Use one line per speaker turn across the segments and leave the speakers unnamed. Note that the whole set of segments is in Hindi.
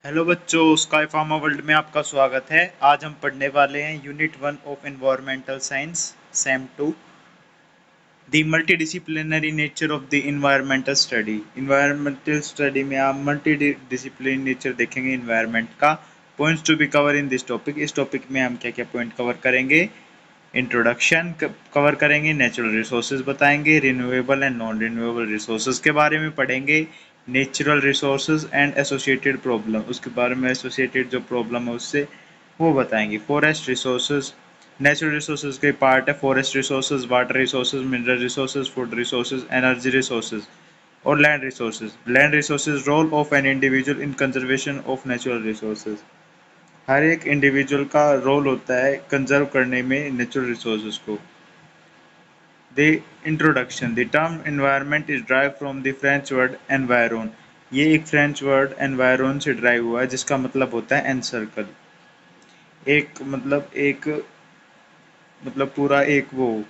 हेलो बच्चों, स्काई फार्मा वर्ल्ड में आपका स्वागत है। आज हम पढ़ने वाले हैं unit 1 of environmental science sem 2, the multidisciplinary nature of the environmental study. Environmental study में आप मल्टीडिसिप्लिनरी नेचर देखेंगे एनवायरमेंट का। Points to be cover in this topic, इस टॉपिक में हम क्या क्या पॉइंट कवर करेंगे। इंट्रोडक्शन कवर करेंगे, नेचुरल रिसोर्सेज बताएंगे, renewable and non renewable resources के बारे में पढ़ेंगे, natural resources and associated problem, उसके बारे में एसोसिएटेड जो प्रॉब्लम है उससे वो बताएंगे। फॉरेस्ट रिसोर्सेज, नेचुरल रिसोर्सेज के पार्ट है forest resources, water resources, mineral resources, food resources, energy resources और land resources. Land resources, role of an individual in conservation of natural resources. हर एक इंडिविजुअल का रोल होता है कंजर्व करने में नेचुरल रिसोर्सेज को। The introduction, the term environment is drive from the French word environ. ये एक फ्रेंच वर्ड एनवायरोन से ड्राइव हुआ है जिसका मतलब होता है एनसर्कल। एक मतलब पूरा एक वो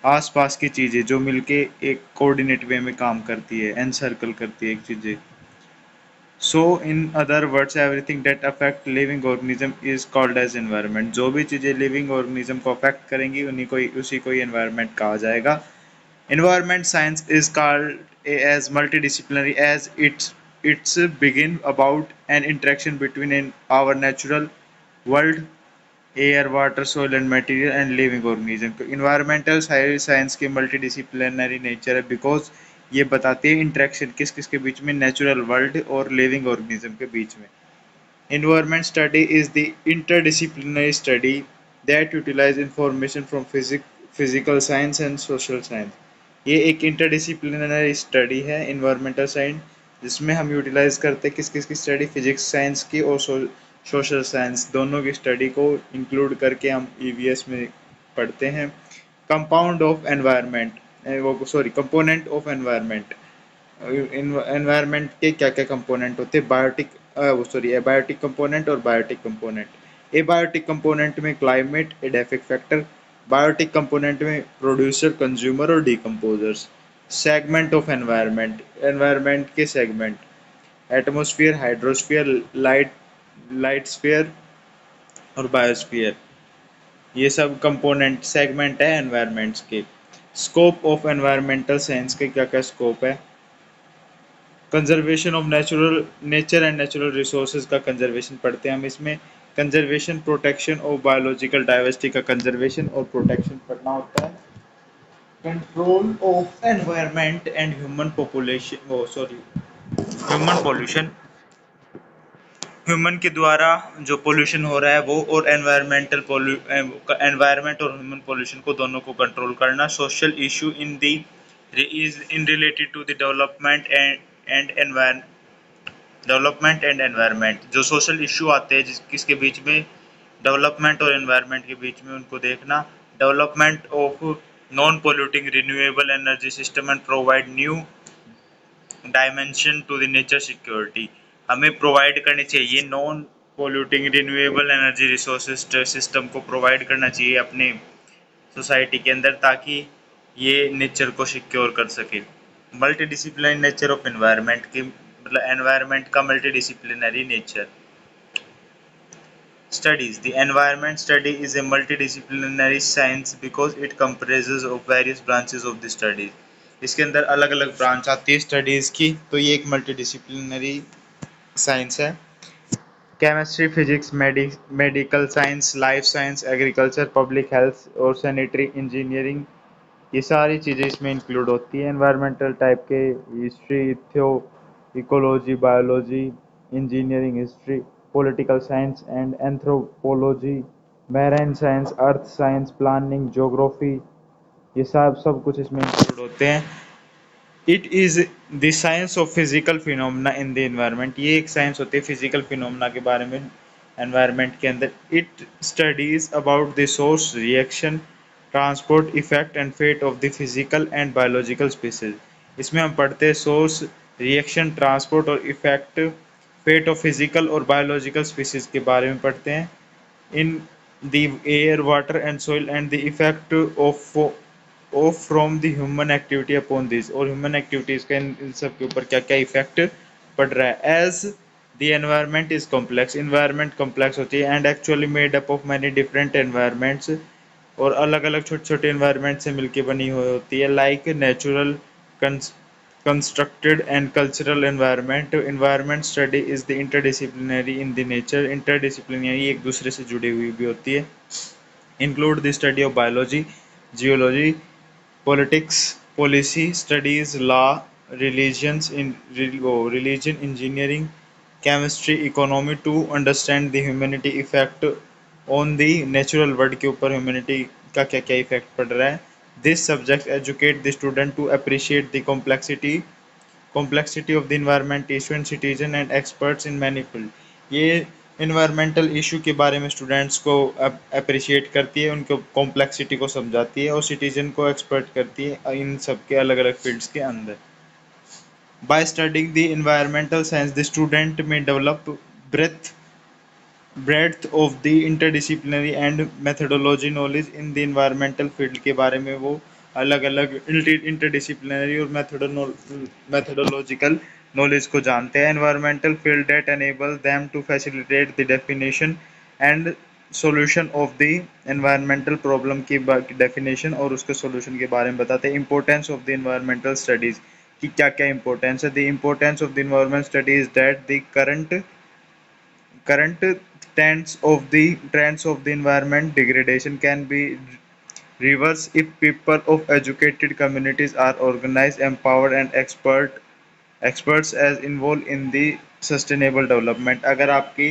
आसपास की चीजें जो मिलके एक कोऑर्डिनेट वे में काम करती है, एनसर्कल करती है एक चीजें। So in other words, everything that affect living organism is called as environment. जो भी चीजें लिविंग ऑर्गेनिज्म को अफेक्ट करेंगी उसी को ही एनवायरनमेंट कहा जाएगा। Environment science is called as multidisciplinary as its begin about an interaction between in our natural world, air, water, soil and material and living organism. Environmental science की मल्टीडिसिप्लिनरी नेचर है बिकॉज ये बताती है इंटरेक्शन किस किस के बीच में, नेचुरल वर्ल्ड और लिविंग ऑर्गेनिज्म के बीच में। Environment study is the interdisciplinary study that utilize information from physical science and social science. ये एक इंटरडिसिप्लिनरी स्टडी है इन्वायरमेंटल साइंस, जिसमें हम यूटिलाइज करते हैं किस किस की स्टडी, फिजिक्स साइंस की और सोशल साइंस दोनों की स्टडी को इंक्लूड करके हम ईवीएस में पढ़ते हैं। कंपाउंड ऑफ एनवायरनमेंट, वो sorry component of environment. Environment के क्या क्या कंपोनेंट होते हैं, बायोटिक वो सॉरी एबायोटिक कंपोनेंट और बायोटिक कंपोनेंट। एबायोटिक कंपोनेंट में climate, edaphic factor. Biotic component में प्रोड्यूसर, कंज्यूमर और decomposers. Segment of environment, environment के segment, atmosphere, hydrosphere, light sphere और बायोस्फीयर। ये सब कंपोनेंट सेगमेंट है एनवायरनमेंट्स के। स्कोप ऑफ एनवायरमेंटल साइंस के क्या क्या स्कोप है। Conservation of nature and natural resources का कंजर्वेशन पढ़ते हैं हम इसमें। Conservation, protection of biological diversity का कंजर्वेशन और प्रोटेक्शन पढ़ना होता है। Control of environment and human population, oh sorry human pollution, human के द्वारा जो पोल्यूशन हो रहा है वो, और एनवायरनमेंट और ह्यूमन पोल्यूशन को दोनों को कंट्रोल करना। Social issue in the is in related to the development and environment. जो सोशल इशू आते हैं किसके बीच में, डेवलपमेंट और एनवायरनमेंट के बीच में, उनको देखना। Development of non polluting renewable energy system and provide new dimension to the nature security. हमें प्रोवाइड करनी चाहिए non polluting renewable energy resources system को प्रोवाइड करना चाहिए अपने सोसाइटी के अंदर, ताकि ये नेचर को सिक्योर कर सके। Multi disciplinary nature of environment की मतलब एनवायरनमेंट का multi disciplinary nature. Studies, the environment study is a multidisciplinary science because it comprises of various branches of the studies। इसके अंदर अलग अलग ब्रांच आती है स्टडीज की, तो ये एक मल्टीडिसिप्लिनरी साइंस है। Chemistry, physics, medical science, life science, agriculture, public health और सैनिटरी इंजीनियरिंग, ये सारी चीज़ें इसमें इंक्लूड होती है। एनवायरमेंटल टाइप के history, ecology, biology, engineering, history, political science and anthropology, marine science, earth science, planning, geography, ये सब कुछ इसमें इंक्लूड होते हैं। It is the science of physical phenomena in the environment. ये एक साइंस होती है फिजिकल फिनोमेना के बारे में एनवायरनमेंट के अंदर। It studies about the source, reaction, transport, effect and fate of the physical and biological species. इसमें हम पढ़ते हैं सोर्स, रिएक्शन, ट्रांसपोर्ट और इफेक्ट, फेट ऑफ फिजिकल और बायोलॉजिकल स्पीसीज के बारे में पढ़ते हैं। In the air, water and soil and the effect of from the human activity upon this, और ह्यूमन एक्टिविटीज का इन सब के ऊपर क्या क्या इफेक्ट पड़ रहा है। As the environment is complex, environment complex होती है and actually made up of many different environments, और अलग अलग छोटे छोटे एनवायरनमेंट से मिलकर बनी हुई होती है, like natural, constructed and cultural environment. Environment study is the interdisciplinary in the nature, interdisciplinary एक दूसरे से जुड़ी हुई भी होती है, include the study of biology, geology, politics, policy, studies, law, religion, engineering, chemistry, economy to understand the humanity effect on the natural world के ऊपर humanity का क्या क्या effect पड़ रहा है। This subject educate the student to appreciate the complexity of the environment issue and citizen and experts in many field। ये इन्वायरमेंटल इशू के बारे में स्टूडेंट्स को अप्रिशिएट करती है, उनको कॉम्प्लेक्सिटी को समझाती है और सिटीजन को एक्सपर्ट करती है इन सब के अलग अलग फील्ड्स के अंदर। By studying the environmental science the student में develop breath breadth of the interdisciplinary and methodology knowledge in the environmental field के बारे में वो अलग अलग interdisciplinary और methodological knowledge को जानते हैं। environmental field that enable them to facilitate the definition and solution of the environmental problem की definition और उसके solution के बारे में बताते हैं। importance of the environmental studies कि क्या क्या importance है। the importance of the environment study is that the current trends of the environment degradation can be reversed if people of educated communities are organized, empowered and experts as involved in the sustainable development। अगर आपकी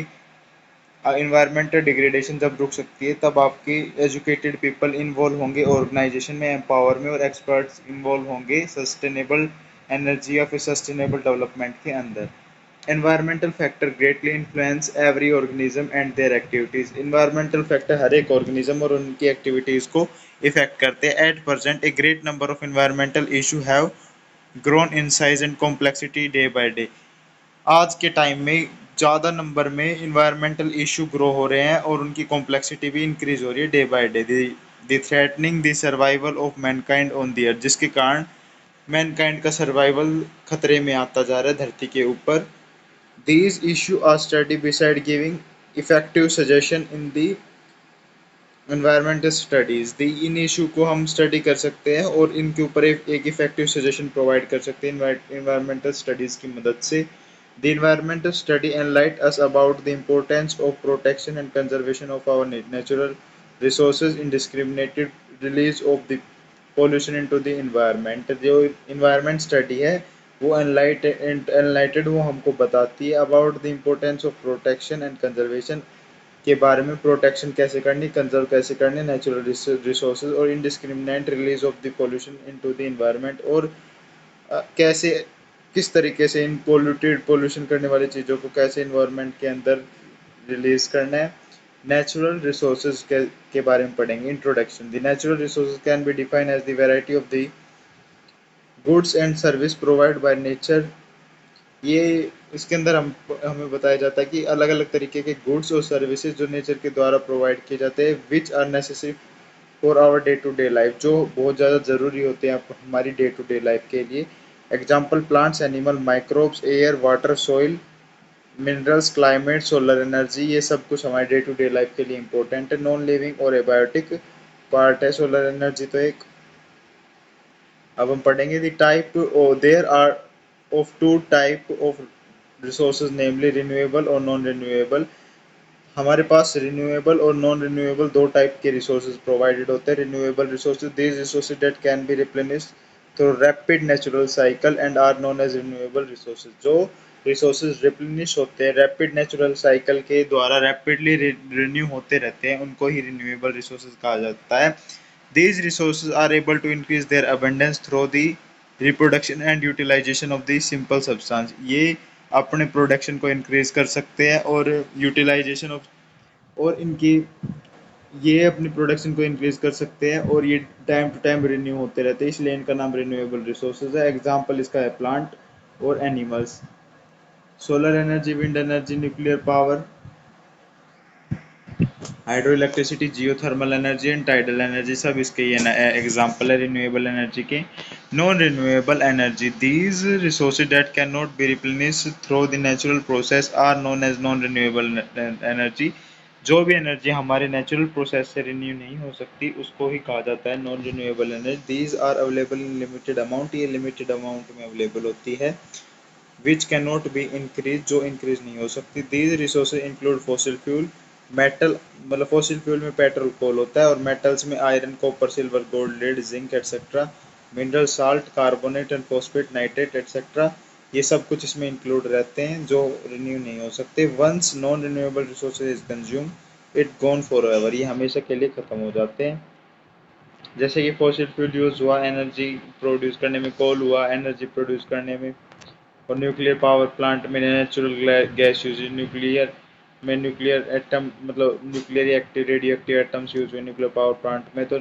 इन्वायरमेंटल डिग्रेडेशन जब रुक सकती है तब आपकी एजुकेटेड पीपल इन्वॉल्व होंगे ऑर्गेनाइजेशन में, एम्पावर में, और एक्सपर्ट्स इन्वॉल्व होंगे सस्टेनेबल एनर्जी या फिर सस्टेनेबल डेवलपमेंट के अंदर। Environmental factor greatly influence every organism and their activities. Environmental factor हर एक ऑर्गेनिज्म और उनकी एक्टिविटीज को इफेक्ट करते हैं। At present a great number of environmental issue have grown in size and complexity day by day. आज के टाइम में ज़्यादा नंबर में इन्वायरमेंटल इशू ग्रो हो रहे हैं और उनकी कॉम्प्लेक्सिटी भी इंक्रीज हो रही है day by day. The threatening the survival of Mankind on the earth, जिसके कारण मैनकाइंड का सर्वाइवल खतरे में आता जा रहा है धरती के ऊपर। These issues are studied beside giving effective suggestion in the environmental studies। the in issue को हम स्टडी कर सकते हैं और इनके ऊपर एक इफेक्टिव सजेशन प्रोवाइड कर सकते हैं environmental studies की मदद से। The environmental study enlighten us about the importance of protection and conservation of our natural resources, indiscriminated release of the pollution into the environment। जो environment study है वो एनलाइटेड वो हमको बताती है about the importance of protection and conservation के बारे में, प्रोटेक्शन कैसे करनी, कंजर्व कैसे करनी नेचुरल रिसोर्सेज, और indiscriminate release of the pollution into the environment, और कैसे किस तरीके से इन पोल्यूशन करने वाली चीज़ों को कैसे इन्वायरमेंट के अंदर रिलीज करना है। नेचुरल रिसोर्सेज के बारे में पढ़ेंगे। Introduction. The natural resources can be define as the variety of the goods and service provide by nature. ये इसके अंदर हमें बताया जाता है कि अलग अलग तरीके के गुड्स और सर्विसेज जो नेचर के द्वारा प्रोवाइड किए जाते हैं, which are necessary for our day to day life, जो बहुत ज़्यादा ज़रूरी होते हैं हमारी डे टू डे लाइफ के लिए। Example plants, animal, microbes, air, water, soil, minerals, climate, solar energy, ये सब कुछ हमारे डे टू डे लाइफ के लिए इंपॉर्टेंट है। नॉन लिविंग और एबायोटिक पार्ट है सोलर एनर्जी तो एक। अब हम पढ़ेंगे the type, there are of two type of resources namely renewable और नॉन रिन्यूएबल। हमारे पास रिन्यूएबल और नॉन रिन्यूएबल दो टाइप के रिसोर्सेज प्रोवाइडेड होते हैं। Renewable resources, these resources that can be replenished through rapid natural cycle and are known as renewable resources. जो रिसोर्सेज रिप्लेनिश होते हैं रैपिड नेचुरल साइकिल के द्वारा, रैपिडली रिन्यू होते रहते हैं, उनको ही रिन्यूएबल रिसोर्सेज कहा जाता है। These resources are able to increase their abundance through the reproduction and utilization of the simple substance। ये अपने प्रोडक्शन को इंक्रीज कर सकते हैं और यूटिलाइजेशन ऑफ, और इनकी ये अपनी प्रोडक्शन को इंक्रीज कर सकते हैं और ये टाइम टू टाइम रिन्यू होते रहते हैं, इसलिए इनका नाम रिन्यूएबल रिसोर्सेज है। एग्जांपल इसका है प्लांट और animals. Solar energy, wind energy, nuclear power, hydro electricity, geothermal energy and tidal energy सब इसके ये एग्जाम्पल है रिन्यूएबल एनर्जी के। Non renewable energy, these resources that can not be replenish through the natural process are known as non renewable energy. जो भी एनर्जी हमारे नेचुरल प्रोसेस से रिन्यू नहीं हो सकती उसको ही कहा जाता है non renewable energy. These are available in limited amount, ये लिमिटेड अमाउंट में अवेलेबल होती है। Which can not be increase, जो इंक्रीज नहीं हो सकती। These resources include fossil fuel, metal, मतलब फॉसिल फ्यूल में पेट्रोल कोल होता है, और मेटल्स में iron copper silver gold lead zinc etcetera, mineral salt carbonate and phosphate nitrate etcetera, ये सब कुछ इसमें इंक्लूड रहते हैं जो रिन्यू नहीं हो सकते। Once non renewable resources is consume it gone forever, ये हमेशा के लिए खत्म हो जाते हैं। जैसे कि फॉसिल फ्यूल यूज हुआ एनर्जी प्रोड्यूस करने में, कोल हुआ एनर्जी प्रोड्यूस करने में, और न्यूक्लियर पावर प्लांट में नेचुरल गैस यूज, न्यूक्लियर में न्यूक्लियर एटम मतलब nuclear active radio active atoms use हुए न्यूक्लियर पावर प्लांट में। तो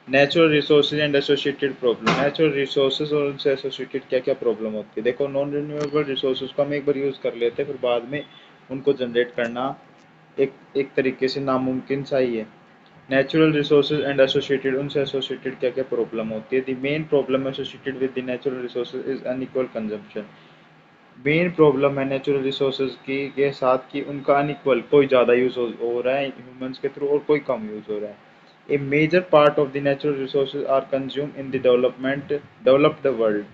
natural resources and associated problem, natural resources और उनसे एसोसिएटेड क्या क्या प्रॉब्लम होती है। देखो नॉन रिन्यूएबल रिसोर्सेज को हम एक बार यूज कर लेते हैं, फिर बाद में उनको जनरेट करना एक एक तरीके से नामुमकिन सा ही है। नेचुरल रिसोर्सेज एंड एसोसिएटेड, उनसे एसोसिएटेड क्या क्या प्रॉब्लम होती है। The main problem associated with the natural resources is unequal consumption. Main problem है नेचुरल रिसोर्सेज की के साथ कि उनका अनइक्वल, कोई ज़्यादा यूज़ हो रहा है ह्यूमंस के थ्रू और कोई कम यूज़ हो रहा है। A major part of the natural resources are consume in the developed world,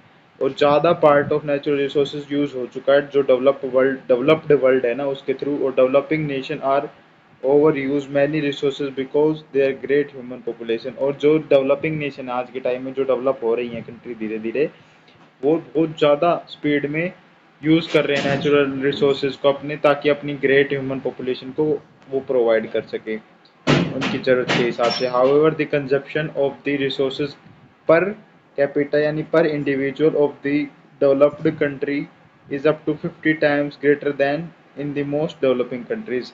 और ज़्यादा part of natural resources use हो चुका है जो डेवलप्ड वर्ल्ड है ना उसके थ्रू, और developing nation are over use many resources because their great human population. और जो डेवलपिंग नेशन आज के टाइम में जो डेवलप हो रही हैं कंट्री धीरे धीरे, वो बहुत ज़्यादा स्पीड में यूज़ कर रहे हैं नेचुरल रिसोर्सेज को अपने, ताकि अपनी ग्रेट ह्यूमन पॉपुलेशन को वो प्रोवाइड कर सके उनकी ज़रूरत के हिसाब से। However the consumption of the resources per capita यानी per individual of the developed country is up to 50 times greater than in the most developing countries.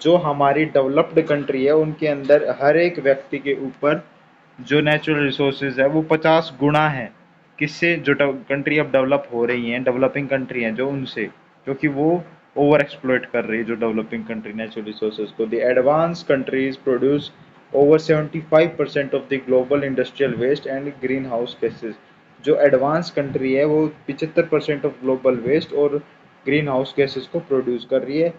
जो हमारी डेवलप्ड कंट्री है उनके अंदर हर एक व्यक्ति के ऊपर जो नेचुरल रिसोर्सेज है वो 50 गुना है किससे, जो कंट्री अब डेवलप हो रही हैं डेवलपिंग कंट्री हैं जो उनसे, क्योंकि वो ओवर एक्सप्लॉइट कर रही है जो डेवलपिंग कंट्री नेचुरल रिसोर्सेज को। The advance countries produce over 75% of the global industrial waste and greenhouse gases. जो एडवांस कंट्री है वो 75% ऑफ ग्लोबल वेस्ट और ग्रीन हाउस गैसेज को प्रोड्यूस कर रही है।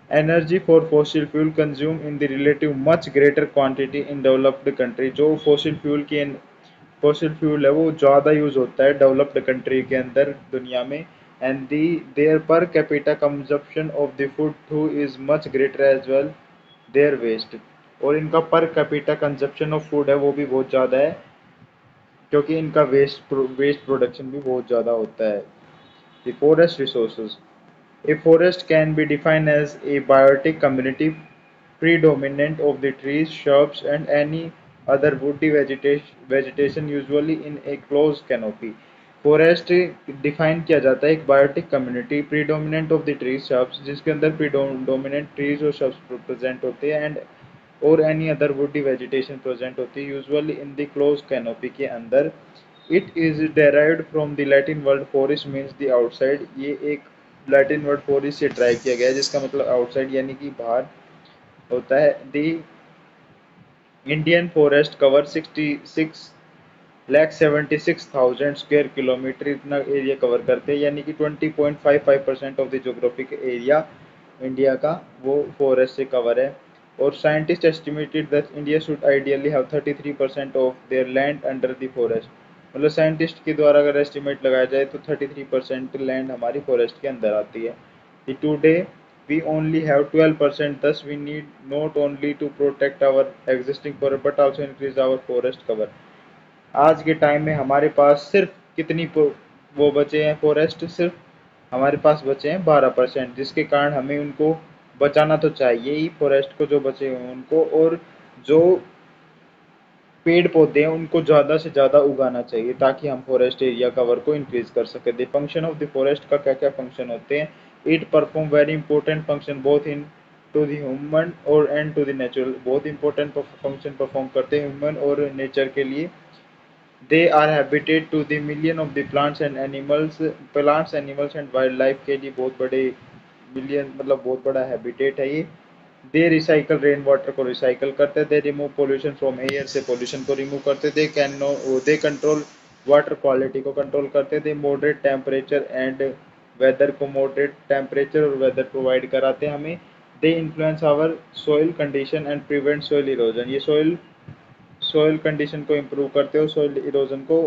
Energy for fossil fuel consume in the relative much greater quantity in developed country. जो फॉसिल फ्यूल है वो ज़्यादा यूज़ होता है डेवलप्ड कंट्री के अंदर दुनिया में। And the their per capita consumption of the food too is much greater as well their waste. और इनका पर कैपिटा कंजप्शन ऑफ फूड है वो भी बहुत ज़्यादा है, क्योंकि इनका वेस्ट प्रोडक्शन भी बहुत ज़्यादा होता है। The forest resources, a forest can be defined as a biotic community predominant of the trees, shrubs, and any other woody vegetation usually in a closed canopy. Forest define किया जाता है एक biotic community predominant of the trees shrubs, जिसके अंदर प्रीडोमिनेंट ट्रीज और शब्स प्रेजेंट होते हैं, एंड और any other woody vegetation present होती है usually in the close canopy के अंदर। It is derived from the Latin word forest means the outside. ये एक लैटिन वर्ड फॉरेस्ट से ड्राइव किया गया है जिसका मतलब आउटसाइड यानी कि बाहर होता है। The Indian forest cover 66,76,000 square kilometre इतना एरिया कवर करते हैं, यानी कि 20.55% of the geographic area India का वो फॉरेस्ट से कवर है। और scientist estimated that India should ideally have 33% of their land under the forest. मतलब साइंटिस्ट के द्वारा अगर एस्टिमेट लगाया जाए तो 33% लैंड हमारी फॉरेस्ट के अंदर आती है। Today we only have 12%, thus we need not only to protect our existing forest but also increase our forest cover। आज के टाइम में हमारे पास सिर्फ कितनी वो बचे हैं फॉरेस्ट, सिर्फ हमारे पास बचे हैं 12%, जिसके कारण हमें उनको बचाना तो चाहिए ही फॉरेस्ट को जो बचे हुए उनको, और जो पेड़ पौधे हैं उनको ज़्यादा से ज़्यादा उगाना चाहिए ताकि हम फॉरेस्ट एरिया कवर को इंक्रीज कर सकें। The function of the forest का क्या क्या फंक्शन होते हैं। It perform very important function both in to the human और एंड टू द नेचुरल। बहुत इंपॉर्टेंट फंक्शन परफॉर्म करते हैं ह्यूमन और नेचर के लिए। They are habitat to the million of the plants animals and wildlife के लिए बहुत बड़े मिलियन मतलब बहुत बड़ा हैबिटेट है ये। दे रिसाइकल रेन वाटर को रिसाइकल करते, they remove pollution from air, से पोल्यूशन को रिमूव करते, दे कंट्रोल वाटर क्वालिटी को कंट्रोल करते, they moderate temperature and weather को मॉडरेट टेम्परेचर और वेदर प्रोवाइड कराते हैं हमें, they influence our soil condition and prevent soil erosion, ये सोइल सोइल कंडीशन को इम्प्रूव करते हैं और सोइल इरोजन को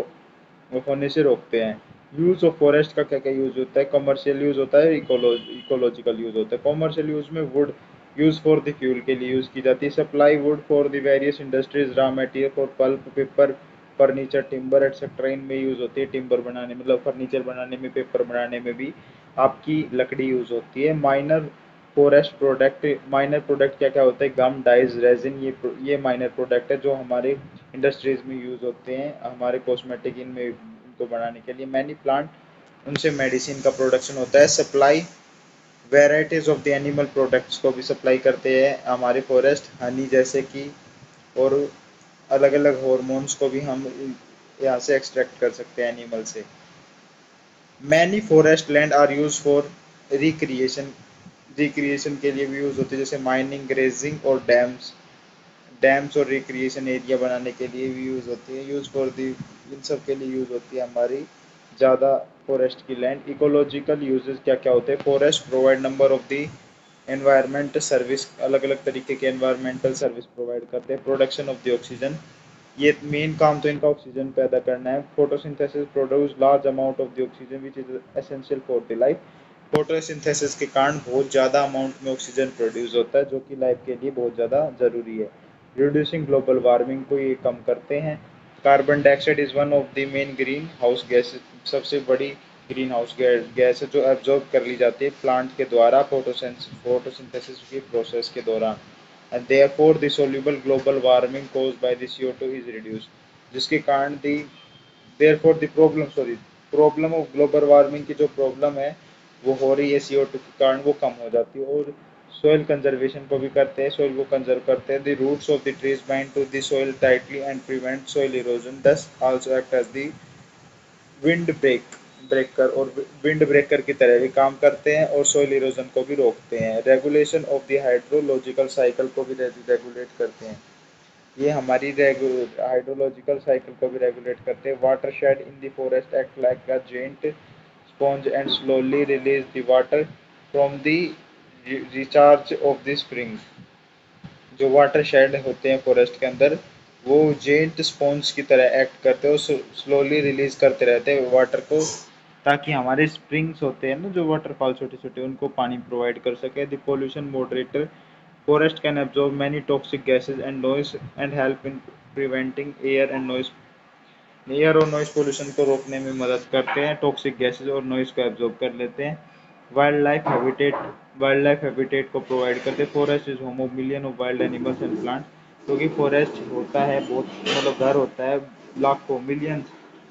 होने से रोकते हैं। यूज़ ऑफ फॉरेस्ट का क्या क्या यूज़ होता है, कमर्शियल यूज़ होता है, इकोलॉजिकल यूज़ होता है। कमर्शियल यूज़ में would use for the fuel के लिए यूज़ की जाती है, supply would for the various industries, raw material for pulp paper furniture timber etcetera, इनमें यूज़ होती है। टिम्बर बनाने मतलब फर्नीचर बनाने में, पेपर बनाने में भी आपकी लकड़ी यूज़ होती है। Minor forest product, minor product क्या क्या होता है, गम, डाइज, रेजिन, ये माइनर प्रोडक्ट है जो हमारे इंडस्ट्रीज में यूज़ होते हैं, हमारे कॉस्मेटिक इनमें इनको बनाने के लिए। मैनी प्लांट, उनसे मेडिसिन का प्रोडक्शन होता है। Supply varieties of the animal products को भी सप्लाई करते हैं हमारे फॉरेस्ट, हनी जैसे कि, और अलग अलग हॉर्मोन्स को भी हम यहाँ से एक्सट्रैक्ट कर सकते हैं एनिमल से। Many forest land are use for recreation, recreation के लिए भी यूज़ होती है, जैसे माइनिंग, ग्रेजिंग और डैम्स और रिक्रिएशन एरिया बनाने के लिए भी यूज़ होती है। यूज़ फॉर दी, इन सब के लिए यूज़ होती है हमारी ज़्यादा फॉरेस्ट की लैंड। इकोलॉजिकल यूजेस क्या क्या होते हैं, forest provide number of the environment service, अलग अलग तरीके के एनवायरमेंटल सर्विस प्रोवाइड करते हैं। प्रोडक्शन ऑफ द ऑक्सीजन, ये मेन काम तो इनका ऑक्सीजन पैदा करना है। Photosynthesis produce large amount of the oxygen which is essential for the life, photosynthesis के कारण बहुत ज़्यादा अमाउंट में ऑक्सीजन प्रोड्यूस होता है जो कि लाइफ के लिए बहुत ज़्यादा ज़रूरी है। रिड्यूसिंग ग्लोबल वार्मिंग को ये कम करते हैं। Carbon dioxide is one of the main green house gas, सबसे बड़ी ग्रीन हाउस गैस है जो एब्जॉर्ब कर ली जाती है प्लांट के द्वारा फोटोसिंथेसिस की प्रोसेस के दौरान। And therefore the soluble global warming caused by the CO2 is reduced, जिसके कारण the therefore the problem, sorry, problem of global warming की जो प्रॉब्लम है वो हो रही है CO2 के कारण, वो कम हो जाती है। और सोइल कंजर्वेशन को भी करते हैं, सोइल को कंजर्व करते हैं। The roots of the trees bind to the soil tightly and prevent soil erosion, this also act as the wind breaker, और विंड ब्रेकर की तरह भी काम करते हैं और सोइल इरोजन को भी रोकते हैं। Regulation of the hydrological cycle को भी रेगुलेट करते हैं, ये हमारी हाइड्रोलॉजिकल साइकिल को भी रेगुलेट करते हैं। Watershed in the forest act like a giant sponge and slowly release the water from the recharge of the spring, जो वाटर शेड होते हैं फॉरेस्ट के अंदर वो जेंट स्पॉन्ज की तरह एक्ट करते हैं और स्लोली रिलीज करते रहते हैं वाटर को, ताकि हमारे स्प्रिंग्स होते हैं ना जो वाटरफॉल छोटे छोटे, उनको पानी प्रोवाइड कर सके। The pollution moderator, forest can absorb many toxic gases and noise and help in preventing air और नॉइस पोल्यूशन को रोकने में मदद करते हैं, टॉक्सिक गैसेज और नॉइस को एब्जॉर्ब कर लेते हैं। वाइल्ड लाइफ हैबिटेट को प्रोवाइड करते हैं। Forest is home of million of wild animals and plants, क्योंकि फॉरेस्ट होता है बहुत, मतलब घर होता है लाखों मिलियंस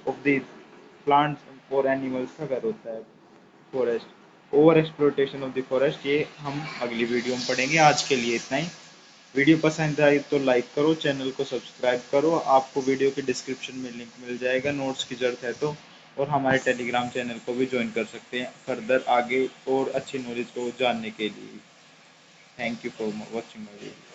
ऑफ द प्लांट्स और एनिमल्स का घर होता है forest. Over exploitation of the forest, ये हम अगली वीडियो में पढ़ेंगे। आज के लिए इतना ही। वीडियो पसंद आई तो लाइक करो, चैनल को सब्सक्राइब करो, आपको वीडियो के डिस्क्रिप्शन में लिंक मिल जाएगा नोट्स की ज़रूरत है तो, और हमारे टेलीग्राम चैनल को भी ज्वाइन कर सकते हैं फर्दर आगे और अच्छी नॉलेज को जानने के लिए। Thank you for watching my video.